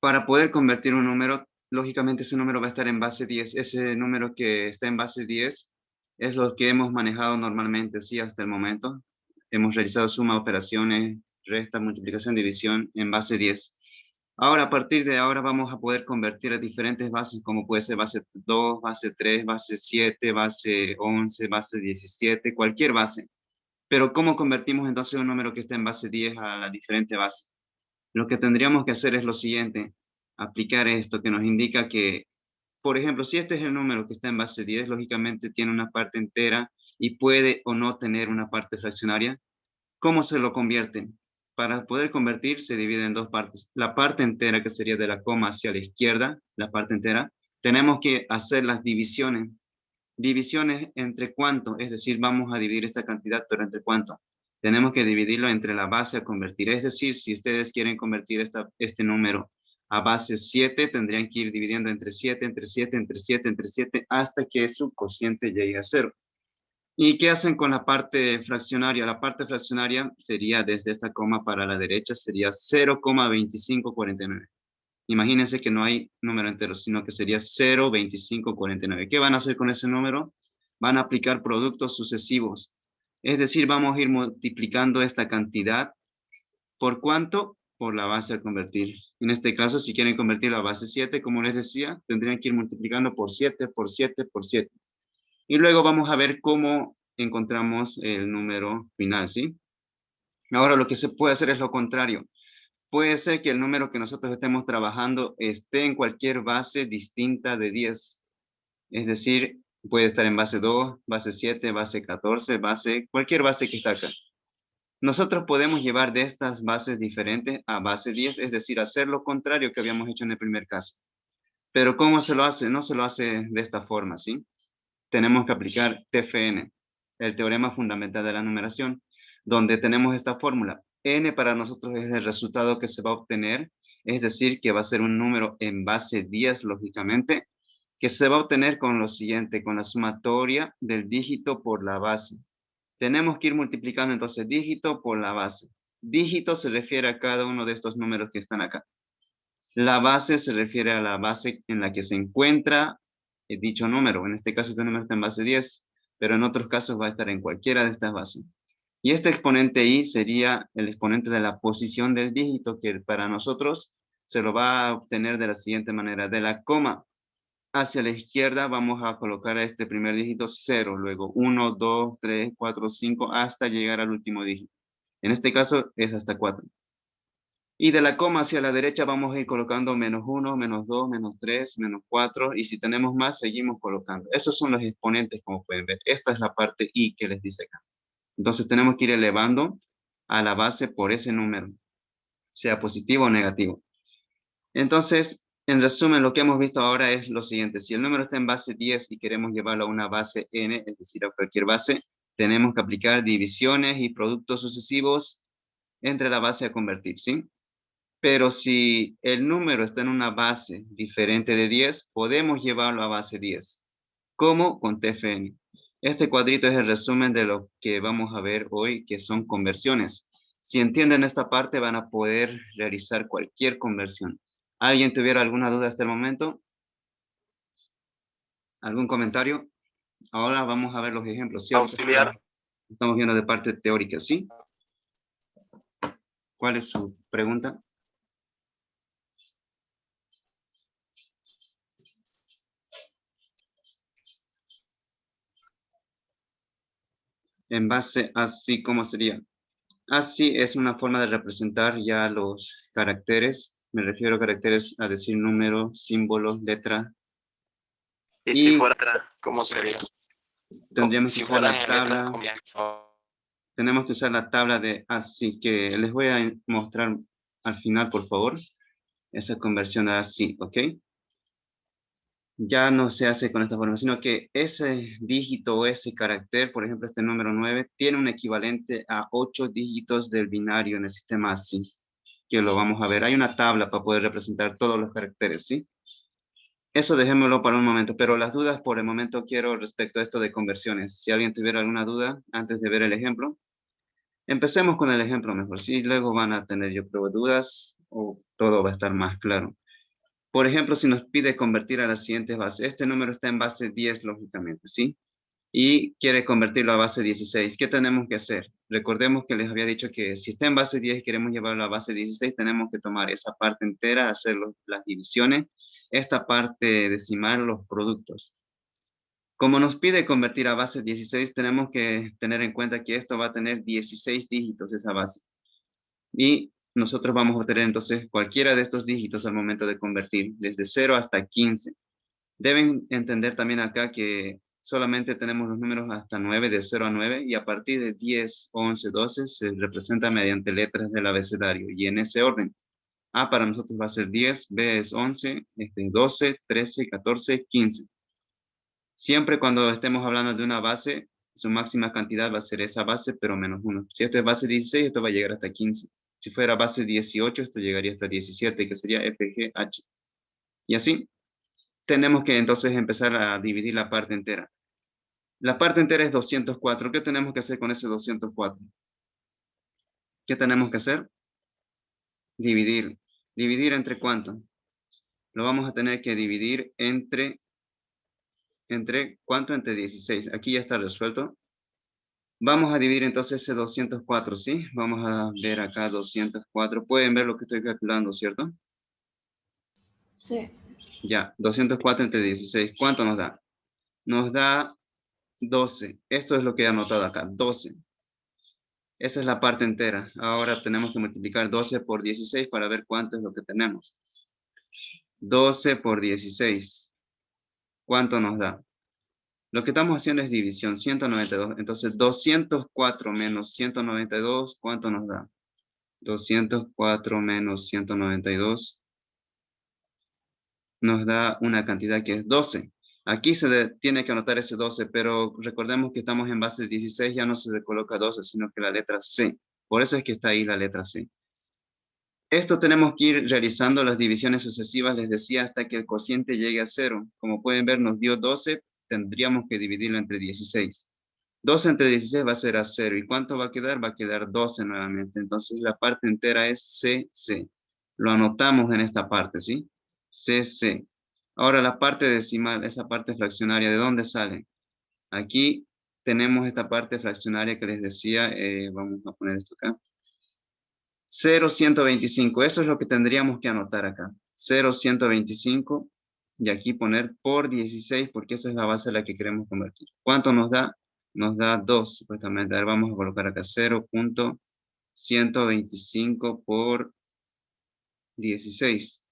Para poder convertir un número, lógicamente ese número va a estar en base 10. Ese número que está en base 10 es lo que hemos manejado normalmente, sí, hasta el momento. Hemos realizado suma, operaciones, resta, multiplicación, división en base 10. Ahora, a partir de ahora, vamos a poder convertir a diferentes bases, como puede ser base 2, base 3, base 7, base 11, base 17, cualquier base. Pero, ¿cómo convertimos entonces un número que está en base 10 a la diferente base? Lo que tendríamos que hacer es lo siguiente, aplicar esto que nos indica que, por ejemplo, si este es el número que está en base 10, lógicamente tiene una parte entera y puede o no tener una parte fraccionaria. ¿Cómo se lo convierten? Para poder convertir se divide en dos partes. La parte entera, que sería de la coma hacia la izquierda, la parte entera, tenemos que hacer las divisiones. Divisiones entre cuánto, es decir, vamos a dividir esta cantidad, pero entre cuánto. Tenemos que dividirlo entre la base a convertir. Es decir, si ustedes quieren convertir este número a base 7, tendrían que ir dividiendo entre 7, entre 7, entre 7, entre 7, hasta que su cociente llegue a 0. ¿Y qué hacen con la parte fraccionaria? La parte fraccionaria sería desde esta coma para la derecha, sería 0,2549. Imagínense que no hay número entero, sino que sería 0,2549. ¿Qué van a hacer con ese número? Van a aplicar productos sucesivos. Es decir, vamos a ir multiplicando esta cantidad. ¿Por cuánto? Por la base a convertir. En este caso, si quieren convertir la base 7, como les decía, tendrían que ir multiplicando por 7, por 7, por 7. Y luego vamos a ver cómo encontramos el número final, ¿sí? Ahora lo que se puede hacer es lo contrario. Puede ser que el número que nosotros estemos trabajando esté en cualquier base distinta de 10. Es decir, puede estar en base 2, base 7, base 14, cualquier base que está acá. Nosotros podemos llevar de estas bases diferentes a base 10, es decir, hacer lo contrario que habíamos hecho en el primer caso. Pero ¿cómo se lo hace? No se lo hace de esta forma, ¿sí? Tenemos que aplicar TFN, el teorema fundamental de la numeración, donde tenemos esta fórmula. N para nosotros es el resultado que se va a obtener, es decir, que va a ser un número en base 10, lógicamente, que se va a obtener con lo siguiente, con la sumatoria del dígito por la base. Tenemos que ir multiplicando entonces dígito por la base. Dígito se refiere a cada uno de estos números que están acá. La base se refiere a la base en la que se encuentra dicho número. En este caso, este número está en base 10, pero en otros casos va a estar en cualquiera de estas bases. Y este exponente i sería el exponente de la posición del dígito, que para nosotros se lo va a obtener de la siguiente manera. De la coma hacia la izquierda vamos a colocar a este primer dígito 0, luego 1, 2, 3, 4, 5, hasta llegar al último dígito. En este caso es hasta 4. Y de la coma hacia la derecha vamos a ir colocando -1, -2, -3, -4. Y si tenemos más, seguimos colocando. Esos son los exponentes, como pueden ver. Esta es la parte i que les dice acá. Entonces tenemos que ir elevando a la base por ese número, sea positivo o negativo. Entonces, en resumen, lo que hemos visto ahora es lo siguiente. Si el número está en base 10 y queremos llevarlo a una base n, es decir, a cualquier base, tenemos que aplicar divisiones y productos sucesivos entre la base a convertir, ¿sí? Pero si el número está en una base diferente de 10, podemos llevarlo a base 10. ¿Cómo? Con TFN. Este cuadrito es el resumen de lo que vamos a ver hoy, que son conversiones. Si entienden esta parte, van a poder realizar cualquier conversión. ¿Alguien tuviera alguna duda hasta el momento? ¿Algún comentario? Ahora vamos a ver los ejemplos. Sí, ahorita Auxiliar. estamos viendo de parte teórica, ¿sí? ¿Cuál es su pregunta? En base a sí, ¿cómo sería? Así es una forma de representar ya los caracteres. Me refiero a caracteres a decir números, símbolos, letras. Y si Y fuera letra, ¿cómo sería? tendríamos que Si usar fueran la en letras, tabla. ¿cómo? Tenemos que usar la tabla de así, que les voy a mostrar al final, por favor, esa conversión a así, ¿ok? Ya no se hace con esta forma, sino que ese dígito o ese carácter, por ejemplo, este número 9, tiene un equivalente a 8 dígitos del binario en el sistema ASCII, que lo vamos a ver. Hay una tabla para poder representar todos los caracteres, ¿sí? Eso dejémoslo para un momento, pero las dudas por el momento quiero respecto a esto de conversiones. Si alguien tuviera alguna duda antes de ver el ejemplo, empecemos con el ejemplo mejor, ¿sí? Luego van a tener, yo creo, dudas o todo va a estar más claro. Por ejemplo, si nos pide convertir a las siguientes bases, este número está en base 10, lógicamente, ¿sí? Y quiere convertirlo a base 16. ¿Qué tenemos que hacer? Recordemos que les había dicho que si está en base 10 y queremos llevarlo a base 16, tenemos que tomar esa parte entera, hacer las divisiones, esta parte decimal, los productos. Como nos pide convertir a base 16, tenemos que tener en cuenta que esto va a tener 16 dígitos, esa base. Y nosotros vamos a obtener entonces cualquiera de estos dígitos al momento de convertir, desde 0 hasta 15. Deben entender también acá que solamente tenemos los números hasta 9, de 0 a 9, y a partir de 10, 11, 12 se representa mediante letras del abecedario, y en ese orden. A para nosotros va a ser 10, B es 11, 12, 13, 14, 15. Siempre cuando estemos hablando de una base, su máxima cantidad va a ser esa base, pero menos 1. Si esto es base 16, esto va a llegar hasta 15. Si fuera base 18, esto llegaría hasta 17, que sería FGH. Y así tenemos que entonces empezar a dividir la parte entera. La parte entera es 204. ¿Qué tenemos que hacer con ese 204? ¿Qué tenemos que hacer? Dividir. ¿Dividir entre cuánto? Lo vamos a tener que dividir entre ¿cuánto? Entre 16. Aquí ya está resuelto. Vamos a dividir entonces ese 204, ¿sí? Vamos a ver acá 204. Pueden ver lo que estoy calculando, ¿cierto? Sí. Ya, 204 entre 16. ¿Cuánto nos da? Nos da 12. Esto es lo que he anotado acá, 12. Esa es la parte entera. Ahora tenemos que multiplicar 12 por 16 para ver cuánto es lo que tenemos. 12 por 16. ¿Cuánto nos da? Lo que estamos haciendo es división, 192. Entonces, 204 menos 192, ¿cuánto nos da? 204 menos 192 nos da una cantidad que es 12. Aquí tiene que anotar ese 12, pero recordemos que estamos en base 16, ya no se le coloca 12, sino que la letra C. Por eso es que está ahí la letra C. Esto tenemos que ir realizando las divisiones sucesivas, les decía, hasta que el cociente llegue a 0. Como pueden ver, nos dio 12, tendríamos que dividirlo entre 16. 12 entre 16 va a ser a 0. ¿Y cuánto va a quedar? Va a quedar 12 nuevamente. Entonces la parte entera es CC. Lo anotamos en esta parte, ¿sí? CC. Ahora la parte decimal, esa parte fraccionaria, ¿de dónde sale? Aquí tenemos esta parte fraccionaria que les decía, vamos a poner esto acá. 0,125, eso es lo que tendríamos que anotar acá. 0,125 y aquí poner por 16 porque esa es la base a la que queremos convertir. ¿Cuánto nos da? Nos da 2, supuestamente. A ver, vamos a colocar acá 0,125 por 16.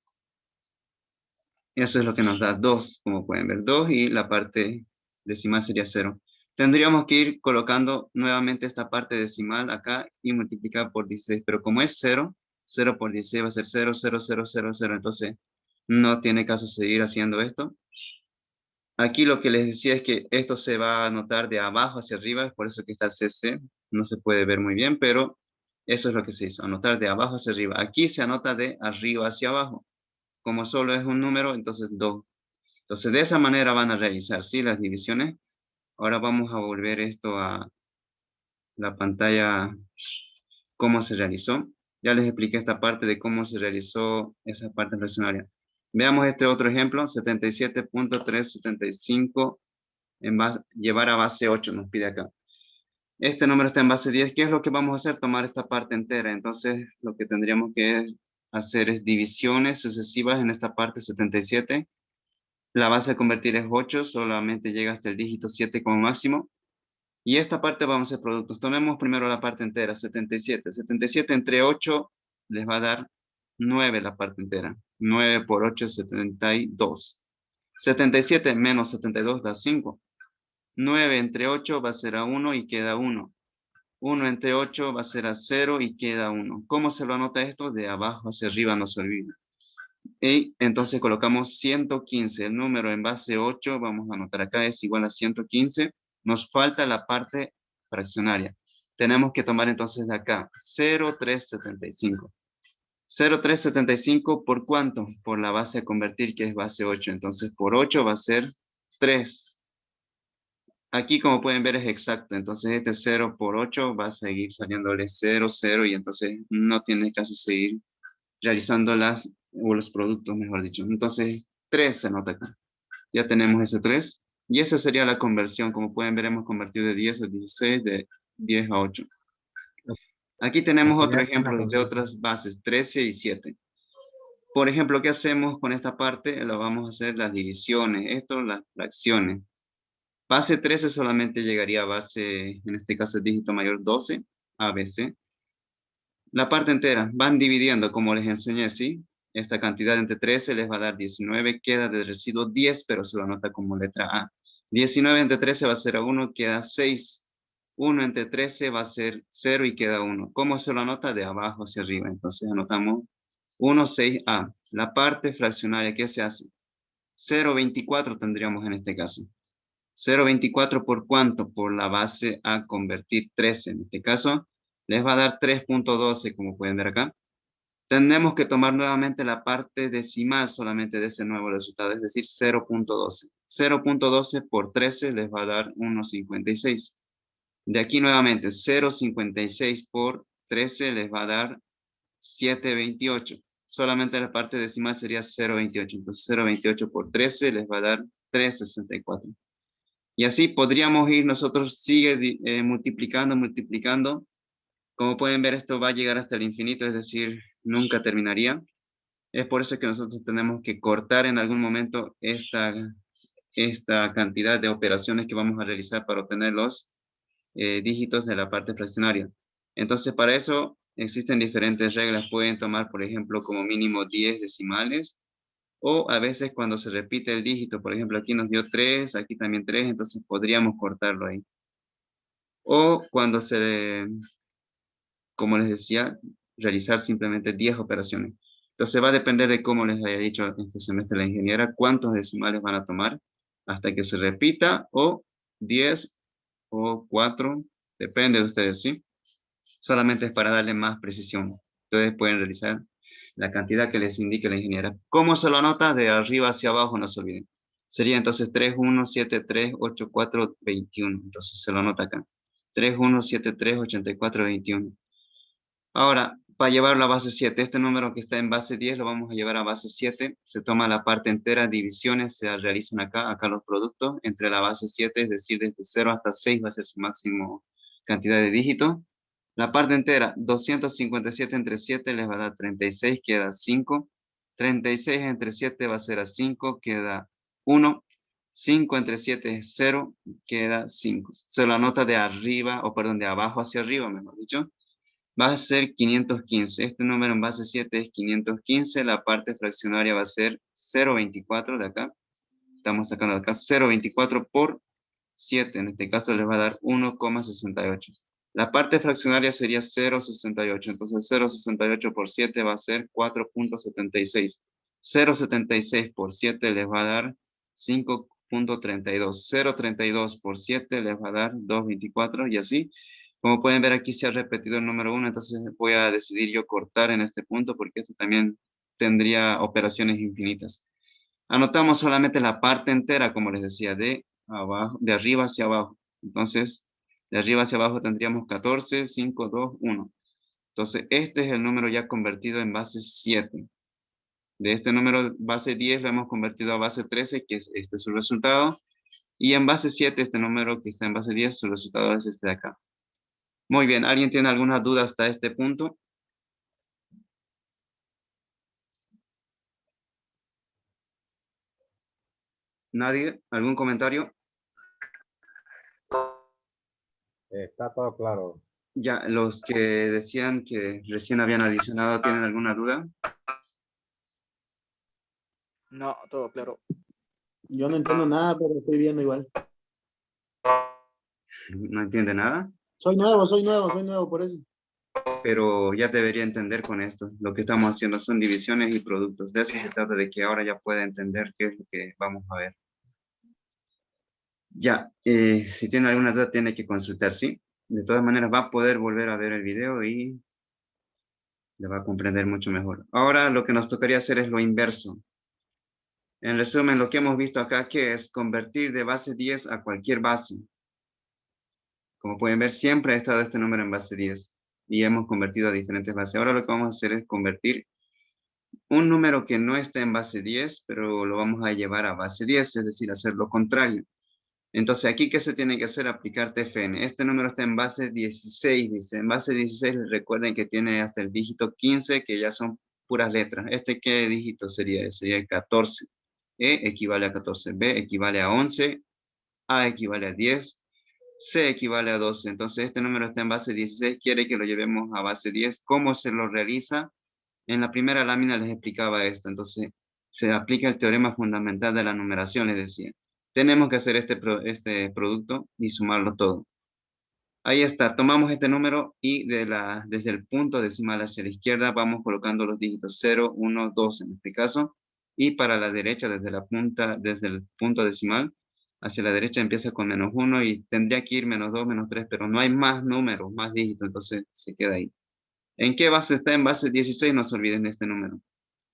Eso es lo que nos da 2, como pueden ver, 2 y la parte decimal sería 0. Tendríamos que ir colocando nuevamente esta parte decimal acá y multiplicar por 16, pero como es 0, 0 por 16 va a ser 0, 0, 0, 0, 0, entonces no tiene caso seguir haciendo esto. Aquí lo que les decía es que esto se va a anotar de abajo hacia arriba, es por eso que está CC, no se puede ver muy bien, pero eso es lo que se hizo, anotar de abajo hacia arriba. Aquí se anota de arriba hacia abajo. Como solo es un número, entonces 2. Entonces, de esa manera van a realizar, ¿sí? Las divisiones. Ahora vamos a volver esto a la pantalla, cómo se realizó. Ya les expliqué esta parte de cómo se realizó esa parte fraccionaria. Veamos este otro ejemplo, 77.375 llevar a base 8, nos pide acá. Este número está en base 10. ¿Qué es lo que vamos a hacer? Tomar esta parte entera. Entonces, lo que tendríamos que hacer es divisiones sucesivas en esta parte 77. La base a convertir es 8, solamente llega hasta el dígito 7 como máximo. Y esta parte vamos a hacer productos. Tomemos primero la parte entera, 77. 77 entre 8 les va a dar 9 la parte entera. 9 por 8 es 72. 77 menos 72 da 5. 9 entre 8 va a ser a 1 y queda 1. 1 entre 8 va a ser a 0 y queda 1. ¿Cómo se lo anota esto? De abajo hacia arriba, no se olvida. Y entonces colocamos 115. El número en base 8, vamos a anotar acá, es igual a 115. Nos falta la parte fraccionaria. Tenemos que tomar entonces de acá 0,375. 0,375 ¿por cuánto? Por la base a convertir, que es base 8. Entonces por 8 va a ser 3. Aquí, como pueden ver, es exacto. Entonces este 0 por 8 va a seguir saliéndole 0, 0. Y entonces no tiene caso seguir realizando las o los productos, mejor dicho. Entonces, 3 se nota acá. Ya tenemos ese 3. Y esa sería la conversión. Como pueden ver, hemos convertido de 10 a 16, de 10 a 8. Aquí tenemos otro ejemplo de otras bases, 13 y 7. Por ejemplo, ¿qué hacemos con esta parte? Lo vamos a hacer las divisiones, esto las fracciones. Base 13 solamente llegaría a base, en este caso el dígito mayor 12, ABC. La parte entera, van dividiendo como les enseñé, ¿sí? Esta cantidad entre 13 les va a dar 19, queda de residuo 10, pero se lo anota como letra A. 19 entre 13 va a ser 1, queda 6. 1 entre 13 va a ser 0 y queda 1. ¿Cómo se lo anota? De abajo hacia arriba. Entonces anotamos 1, 6A. La parte fraccionaria, ¿qué se hace? 0,24 tendríamos en este caso. 0,24 por cuánto? Por la base a convertir 13. En este caso, les va a dar 3,12, como pueden ver acá. Tenemos que tomar nuevamente la parte decimal solamente de ese nuevo resultado, es decir, 0,12. 0,12 por 13 les va a dar 1,56. De aquí nuevamente, 0,56 por 13 les va a dar 7,28. Solamente la parte decimal sería 0,28. Entonces 0,28 por 13 les va a dar 3,64. Y así podríamos ir nosotros, sigue multiplicando, multiplicando. Como pueden ver, esto va a llegar hasta el infinito, es decir, nunca terminaría. Es por eso que nosotros tenemos que cortar en algún momento esta cantidad de operaciones que vamos a realizar para obtener los dígitos de la parte fraccionaria. Entonces, para eso existen diferentes reglas. Pueden tomar, por ejemplo, como mínimo 10 decimales, o a veces cuando se repite el dígito, por ejemplo, aquí nos dio 3, aquí también 3, entonces podríamos cortarlo ahí. O cuando como les decía, realizar simplemente 10 operaciones. Entonces va a depender de cómo les haya dicho este semestre la ingeniera, cuántos decimales van a tomar hasta que se repita, o 10 o 4, depende de ustedes, ¿sí? Solamente es para darle más precisión. Entonces pueden realizar la cantidad que les indique la ingeniera. ¿Cómo se lo anota? De arriba hacia abajo, no se olviden. Sería entonces 3, 1, 7, 3, 8, 4, 21. Entonces se lo anota acá. 3, 1, 7, 3, 84, 21. Ahora, para llevarlo a base 7, este número que está en base 10 lo vamos a llevar a base 7. Se toma la parte entera, divisiones se realizan acá los productos entre la base 7, es decir, desde 0 hasta 6 va a ser su máximo cantidad de dígitos. La parte entera, 257 entre 7 les va a dar 36, queda 5. 36 entre 7 va a ser a 5, queda 1. 5 entre 7 es 0, queda 5. Se lo anota de arriba, o perdón, de abajo hacia arriba, mejor dicho. Va a ser 515. Este número en base 7 es 515. La parte fraccionaria va a ser 0,24 de acá. Estamos sacando de acá 0,24 por 7. En este caso les va a dar 1,68. La parte fraccionaria sería 0,68. Entonces 0,68 por 7 va a ser 4,76. 0,76 por 7 les va a dar 5,32. 0,32 por 7 les va a dar 2,24 y así. Como pueden ver aquí se ha repetido el número 1, entonces voy a decidir yo cortar en este punto porque esto también tendría operaciones infinitas. Anotamos solamente la parte entera, como les decía, de abajo, de arriba hacia abajo. Entonces, de arriba hacia abajo tendríamos 14, 5, 2, 1. Entonces, este es el número ya convertido en base 7. De este número base 10 lo hemos convertido a base 13, que es este su resultado. Y en base 7, este número que está en base 10, su resultado es este de acá. Muy bien, ¿alguien tiene alguna duda hasta este punto? ¿Nadie? ¿Algún comentario? Está todo claro. Ya, los que decían que recién habían adicionado, ¿tienen alguna duda? No, todo claro. Yo no entiendo nada, pero estoy viendo igual. ¿No entiende nada? Soy nuevo, por eso. Pero ya debería entender con esto. Lo que estamos haciendo son divisiones y productos. De eso se trata, de que ahora ya pueda entender qué es lo que vamos a ver. Ya, si tiene alguna duda tiene que consultar, ¿sí? De todas maneras va a poder volver a ver el video y le va a comprender mucho mejor. Ahora lo que nos tocaría hacer es lo inverso. En resumen, lo que hemos visto acá, que es convertir de base 10 a cualquier base. Como pueden ver, siempre ha estado este número en base 10 y hemos convertido a diferentes bases. Ahora lo que vamos a hacer es convertir un número que no está en base 10, pero lo vamos a llevar a base 10, es decir, hacer lo contrario. Entonces, aquí, ¿qué se tiene que hacer? Aplicar TFN. Este número está en base 16, dice. En base 16, recuerden que tiene hasta el dígito 15, que ya son puras letras. ¿Este qué dígito sería? Sería el 14. E equivale a 14. B equivale a 11. A equivale a 10. C equivale a 12. Entonces, este número está en base 16. Quiere que lo llevemos a base 10. ¿Cómo se lo realiza? En la primera lámina les explicaba esto. Entonces, se aplica el teorema fundamental de la numeración, les decía. Tenemos que hacer este producto y sumarlo todo. Ahí está, tomamos este número y desde el punto decimal hacia la izquierda vamos colocando los dígitos 0, 1, 2 en este caso. Y para la derecha, desde el punto decimal hacia la derecha empieza con -1 y tendría que ir -2, -3, pero no hay más números, más dígitos, entonces se queda ahí. ¿En qué base está? En base 16, no se olviden de este número.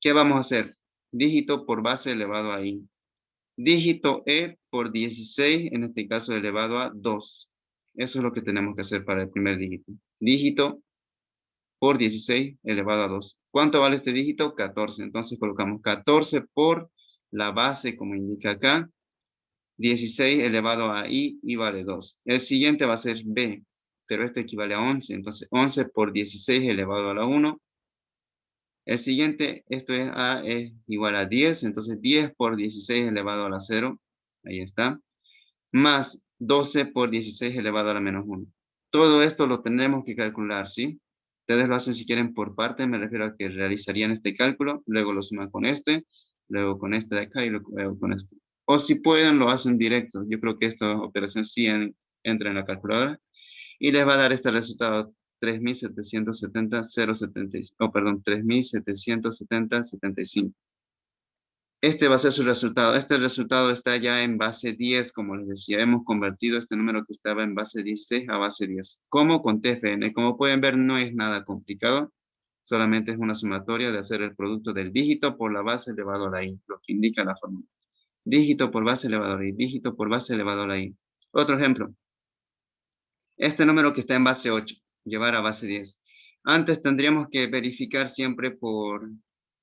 ¿Qué vamos a hacer? Dígito por base elevado a i. Dígito e por 16, en este caso elevado a 2. Eso es lo que tenemos que hacer para el primer dígito. Dígito por 16 elevado a 2. ¿Cuánto vale este dígito? 14. Entonces colocamos 14 por la base, como indica acá. 16 elevado a i vale 2. El siguiente va a ser b, pero este equivale a 11. Entonces 11 por 16 elevado a la 1. El siguiente, esto es A, es igual a 10, entonces 10 por 16 elevado a la 0, ahí está, más 12 por 16 elevado a la -1. Todo esto lo tenemos que calcular, ¿sí? Ustedes lo hacen si quieren por parte, me refiero a que realizarían este cálculo, luego lo suman con este, luego con este de acá y luego con este. O si pueden, lo hacen directo. Yo creo que esta operación sí entra en la calculadora y les va a dar este resultado 3.770.075. Perdón, 3.770.75. Este va a ser su resultado. Este resultado está ya en base 10, como les decía. Hemos convertido este número que estaba en base 16 a base 10. ¿Cómo? Con TFN. Como pueden ver, no es nada complicado. Solamente es una sumatoria de hacer el producto del dígito por la base elevado a la i, lo que indica la fórmula. Dígito por base elevado a la i, dígito por base elevado a la i. Otro ejemplo. Este número que está en base 8, llevar a base 10. Antes tendríamos que verificar siempre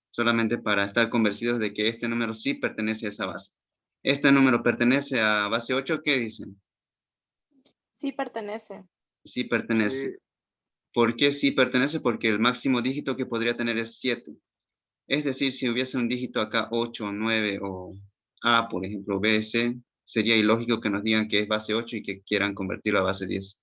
solamente para estar convencidos de que este número sí pertenece a esa base. Este número pertenece a base 8, ¿qué dicen? Sí pertenece. Sí pertenece. Sí. ¿Por qué sí pertenece? Porque el máximo dígito que podría tener es 7. Es decir, si hubiese un dígito acá 8, 9 o A, por ejemplo, B, C, sería ilógico que nos digan que es base 8 y que quieran convertirlo a base 10.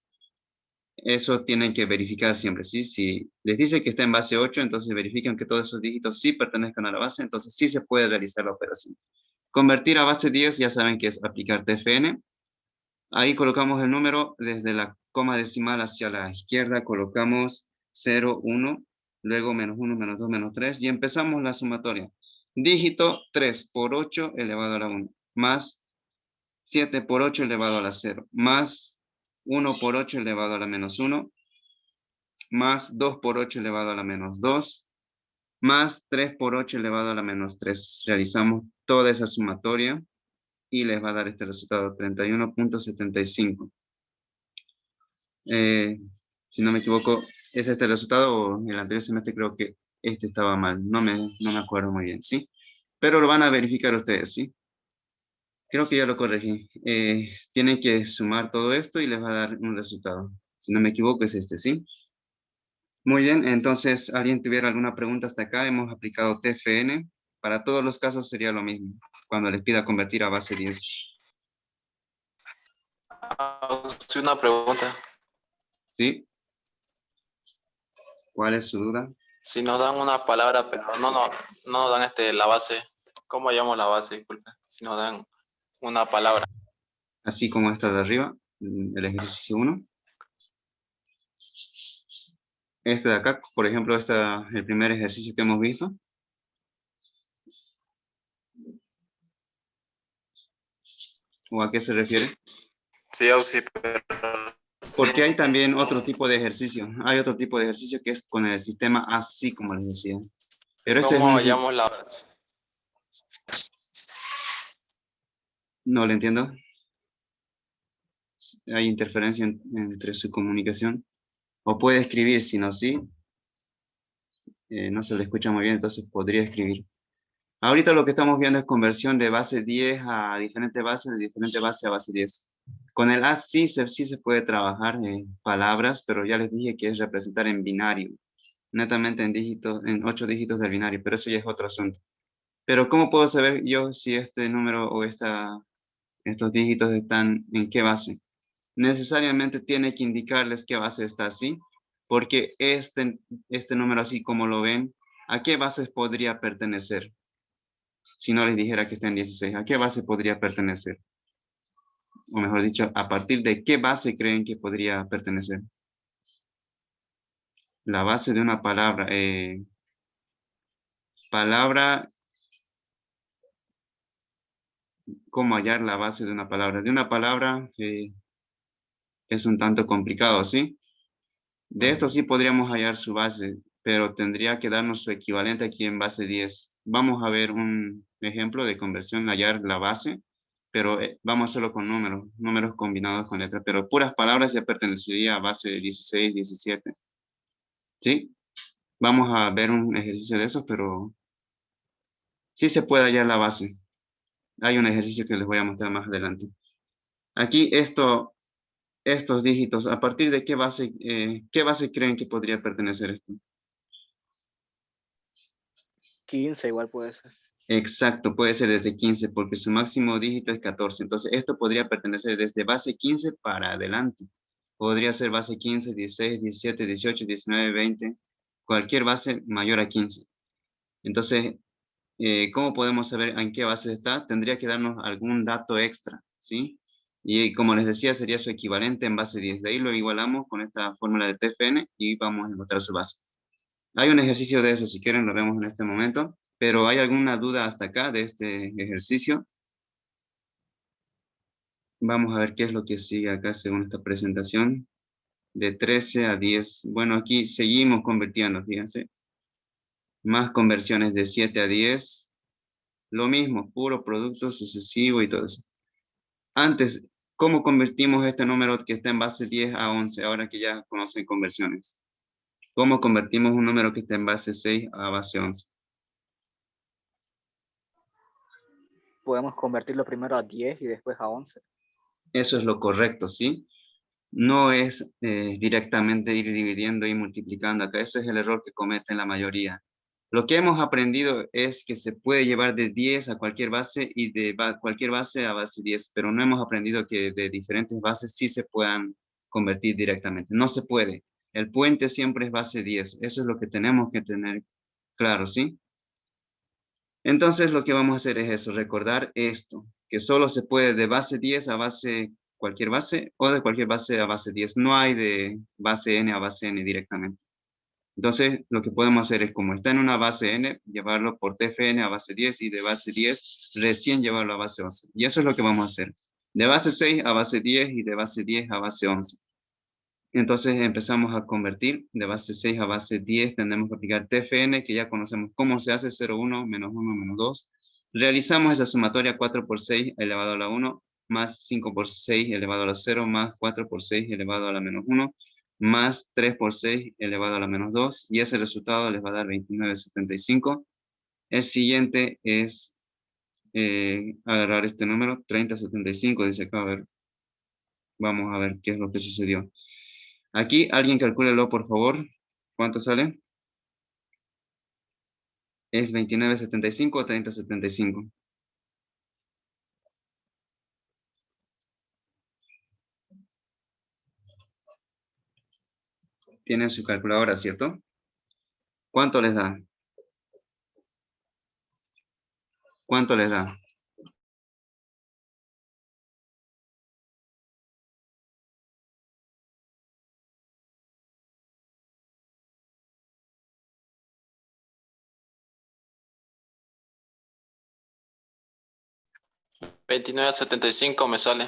Eso tienen que verificar siempre, ¿sí? Si les dice que está en base 8, entonces verifican que todos esos dígitos sí pertenezcan a la base, entonces sí se puede realizar la operación. Convertir a base 10, ya saben que es aplicar TFN. Ahí colocamos el número desde la coma decimal hacia la izquierda, colocamos 0, 1, luego -1, -2, -3, y empezamos la sumatoria. Dígito 3 por 8 elevado a la 1, más 7 por 8 elevado a la 0, más 1 por 8 elevado a la -1, más 2 por 8 elevado a la -2, más 3 por 8 elevado a la -3. Realizamos toda esa sumatoria y les va a dar este resultado, 31.75. Si no me equivoco, ¿es este el resultado o el anterior semestre creo que este estaba mal? No me acuerdo muy bien, ¿sí? Pero lo van a verificar ustedes, ¿sí? Creo que ya lo corregí. Tienen que sumar todo esto y les va a dar un resultado. Si no me equivoco es este, ¿sí? Muy bien, entonces, ¿alguien tuviera alguna pregunta hasta acá? Hemos aplicado TFN. Para todos los casos sería lo mismo, cuando les pida convertir a base 10. Sí, una pregunta. ¿Sí? ¿Cuál es su duda? Si nos dan una palabra, pero no nos dan la base. ¿Cómo llamamos la base? Disculpe. Si nos dan una palabra. Así como esta de arriba, el ejercicio 1. Este de acá, por ejemplo, el primer ejercicio que hemos visto. ¿O a qué se refiere? Sí, sí, pero... Porque hay sí. también otro tipo de ejercicio. Hay otro tipo de ejercicio que es con el sistema así, como les decía. Pero ese es ¿Cómo llamamos la... No le entiendo. Hay interferencia entre su comunicación. O puede escribir, si no, sí. no se le escucha muy bien, entonces podría escribir. Ahorita lo que estamos viendo es conversión de base 10 a diferente base, de diferente base a base 10. Con el A sí se puede trabajar en palabras, pero ya les dije que es representar en binario, netamente en dígitos, en 8 dígitos del binario, pero eso ya es otro asunto. Pero ¿cómo puedo saber yo si este número o estos dígitos están en qué base? Necesariamente tiene que indicarles qué base está así, porque este número así como lo ven, ¿a qué bases podría pertenecer? Si no les dijera que está en 16, ¿a qué base podría pertenecer? O mejor dicho, ¿a partir de qué base creen que podría pertenecer? La base de una palabra. Palabra, ¿cómo hallar la base de una palabra? De una palabra es un tanto complicado, ¿sí? De esto sí podríamos hallar su base, pero tendría que darnos su equivalente aquí en base 10. Vamos a ver un ejemplo de conversión, hallar la base, pero vamos a hacerlo con números combinados con letras, pero puras palabras ya pertenecería a base 16, 17. ¿Sí? Vamos a ver un ejercicio de esos, pero sí se puede hallar la base. Hay un ejercicio que les voy a mostrar más adelante. Aquí estos dígitos, ¿a partir de qué base creen que podría pertenecer esto? 15 igual puede ser. Exacto, puede ser desde 15 porque su máximo dígito es 14. Entonces, esto podría pertenecer desde base 15 para adelante. Podría ser base 15, 16, 17, 18, 19, 20, cualquier base mayor a 15. Entonces, ¿cómo podemos saber en qué base está? Tendría que darnos algún dato extra, ¿sí? Y como les decía, sería su equivalente en base 10. De ahí lo igualamos con esta fórmula de TFN y vamos a encontrar su base. Hay un ejercicio de eso, si quieren, lo vemos en este momento. Pero ¿hay alguna duda hasta acá de este ejercicio? Vamos a ver qué es lo que sigue acá según esta presentación. De 13 a 10. Bueno, aquí seguimos convirtiendo, fíjense. Más conversiones de 7 a 10. Lo mismo, puro producto sucesivo y todo eso. Antes, ¿cómo convertimos este número que está en base 10 a 11? Ahora que ya conocen conversiones. ¿Cómo convertimos un número que está en base 6 a base 11? Podemos convertirlo primero a 10 y después a 11. Eso es lo correcto, ¿sí? No es directamente ir dividiendo y multiplicando acá. Ese es el error que cometen la mayoría. Lo que hemos aprendido es que se puede llevar de 10 a cualquier base y de cualquier base a base 10, pero no hemos aprendido que de diferentes bases sí se puedan convertir directamente. No se puede. El puente siempre es base 10. Eso es lo que tenemos que tener claro, ¿sí? Entonces lo que vamos a hacer es eso, recordar esto, que solo se puede de base 10 a cualquier base o de cualquier base a base 10. No hay de base n a base n directamente. Entonces lo que podemos hacer es como está en una base n, llevarlo por TFN a base 10 y de base 10 recién llevarlo a base 11. Y eso es lo que vamos a hacer. De base 6 a base 10 y de base 10 a base 11. Entonces empezamos a convertir de base 6 a base 10, tenemos que aplicar TFN, que ya conocemos cómo se hace, 0, 1, menos 1, menos 2. Realizamos esa sumatoria 4 por 6 elevado a la 1, más 5 por 6 elevado a la 0, más 4 por 6 elevado a la menos 1, más 3 por 6 elevado a la menos 2, y ese resultado les va a dar 29,75. El siguiente es agarrar este número, 30,75, dice acá, a ver, vamos a ver qué es lo que sucedió. Aquí, alguien calcúlelo, por favor. ¿Cuánto sale? ¿Es 29,75 o 30,75? Tienen su calculadora, ¿cierto? ¿Cuánto les da? ¿Cuánto les da? $29.75 me sale.